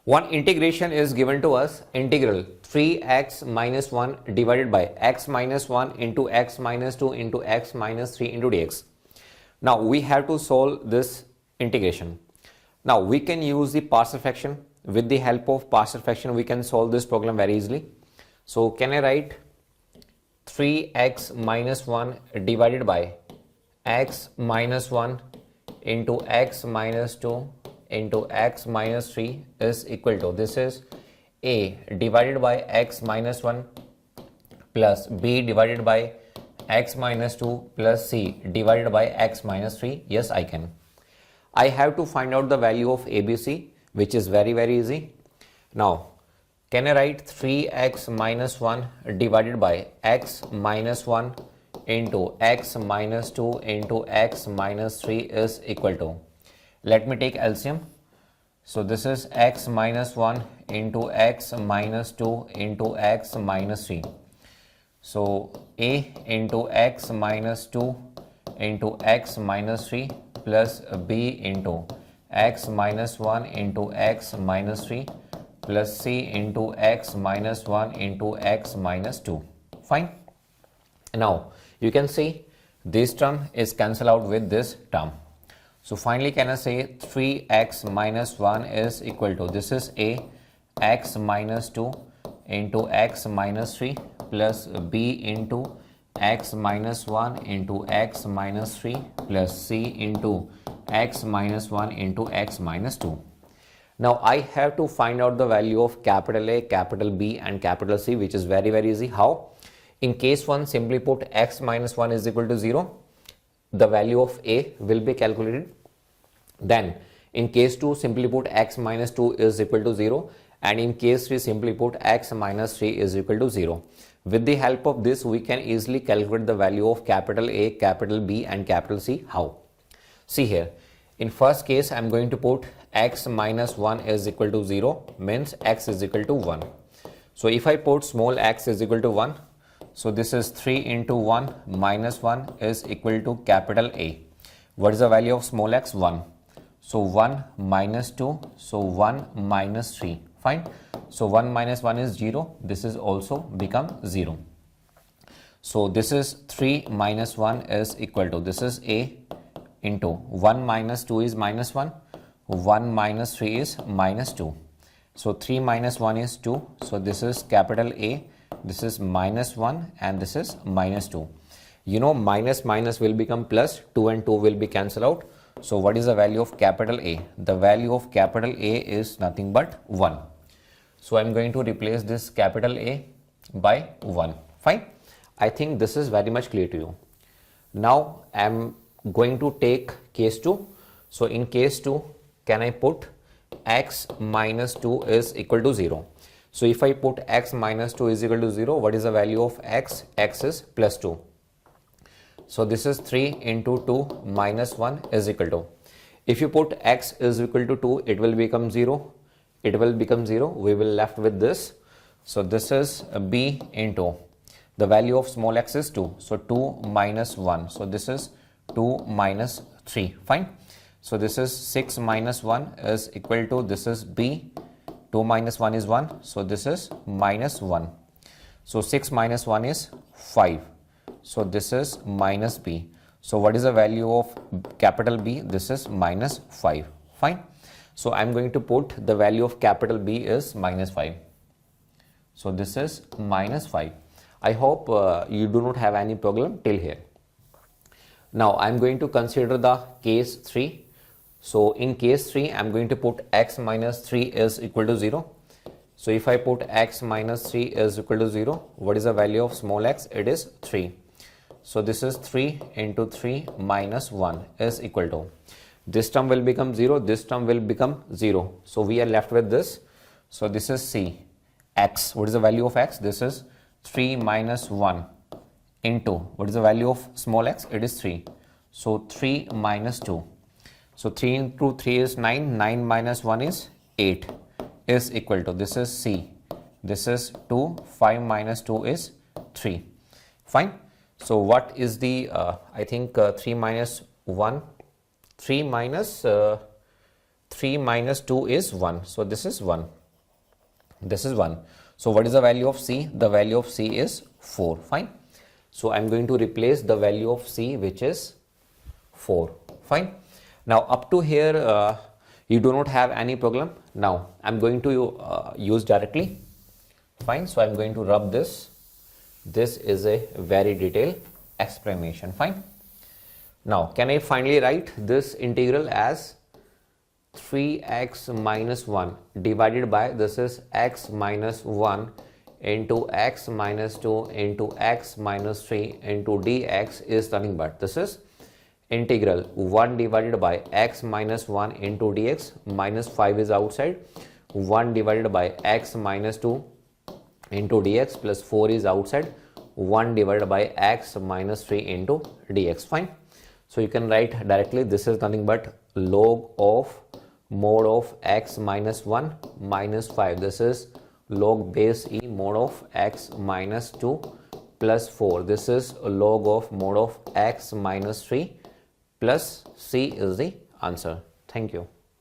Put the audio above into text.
One integration is given to us, integral 3x minus 1 divided by x minus 1 into x minus 2 into x minus 3 into dx. Now we have to solve this integration. Now we can use the partial fraction. With the help of partial fraction we can solve this problem very easily. So can I write 3x minus 1 divided by x minus 1 into x minus 2 into x minus 3 is equal to, this is a divided by x minus 1 plus b divided by x minus 2 plus c divided by x minus 3. Yes, I can. I have to find out the value of ABC, which is very easy. Now can I write 3x minus 1 divided by x minus 1 into x minus 2 into x minus 3 is equal to, let me take LCM. So this is x minus 1 into x minus 2 into x minus 3. So a into x minus 2 into x minus 3 plus b into x minus 1 into x minus 3 plus c into x minus 1 into x minus 2. Fine. Now you can see this term is cancelled out with this term. So finally can I say 3x minus 1 is equal to, this is a x minus 2 into x minus 3 plus b into x minus 1 into x minus 3 plus c into x minus 1 into x minus 2. Now I have to find out the value of capital A, capital B and capital C, which is very easy. How? In case 1, simply put x minus 1 is equal to 0. The value of A will be calculated. Then in case 2, simply put x minus 2 is equal to 0. And in case 3, simply put x minus 3 is equal to 0. With the help of this, we can easily calculate the value of capital A, capital B and capital C. How? See here. In first case, I am going to put x minus 1 is equal to 0, means x is equal to 1. So if I put small x is equal to 1, so this is 3 into 1 minus 1 is equal to capital A. What is the value of small x? 1. So 1 minus 2, so 1 minus 3. Fine. So 1 minus 1 is 0. This is also become 0. So this is 3 minus 1 is equal to, this is A into 1 minus 2 is minus 1. 1 minus 3 is minus 2. So 3 minus 1 is 2. So this is capital A. This is minus 1 and this is minus 2. You know minus will become plus, 2 and 2 will be cancelled out. So what is the value of capital A? The value of capital A is nothing but 1. So I am going to replace this capital A by 1. Fine. I think this is very much clear to you. Now I am going to take case 2. So in case 2, can I put x minus 2 is equal to 0. So if I put x minus 2 is equal to 0, what is the value of x? X is plus 2. So this is 3 into 2 minus 1 is equal to. If you put x is equal to 2, it will become 0. It will become 0. We will left with this. So this is b into, the value of small x is 2. So 2 minus 1. So this is 2 minus 3. Fine. So this is 6 minus 1 is equal to, this is b. 2 minus 1 is 1. So this is minus 1. So 6 minus 1 is 5. So this is minus b. So what is the value of capital B? This is minus 5. Fine. So I am going to put the value of capital B is minus 5. So this is minus 5. I hope you do not have any problem till here. Now I am going to consider the case 3. So in case 3, I am going to put x minus 3 is equal to 0. So if I put x minus 3 is equal to 0, what is the value of small x? It is 3. So this is 3 into 3 minus 1 is equal to, this term will become 0, this term will become 0. So we are left with this. So this is C. X, what is the value of x? This is 3 minus 1 into, what is the value of small x? It is 3. So 3 minus 2. So 3 into 3 is 9, 9 minus 1 is 8 is equal to, this is C. This is 2, 5 minus 2 is 3. Fine. So what is the, I think 3 minus 1, 3 minus 3 minus 2 is 1. So this is 1. This is 1. So what is the value of C? The value of C is 4. Fine. So I'm going to replace the value of C, which is 4. Fine. Now up to here, you do not have any problem. Now I'm going to use directly. Fine. So I'm going to rub this. This is a very detailed explanation. Fine. Now can I finally write this integral as 3x minus 1 divided by, this is x minus 1 into x minus 2 into x minus 3 into dx is nothing but, this is integral 1 divided by x minus 1 into dx, minus 5 is outside, 1 divided by x minus 2 into dx plus 4 is outside, 1 divided by x minus 3 into dx. Fine. So you can write directly, this is nothing but log of mod of x minus 1 minus 5. This is log base e mod of x minus 2 plus 4. This is log of mod of x minus 3 plus C is the answer. Thank you.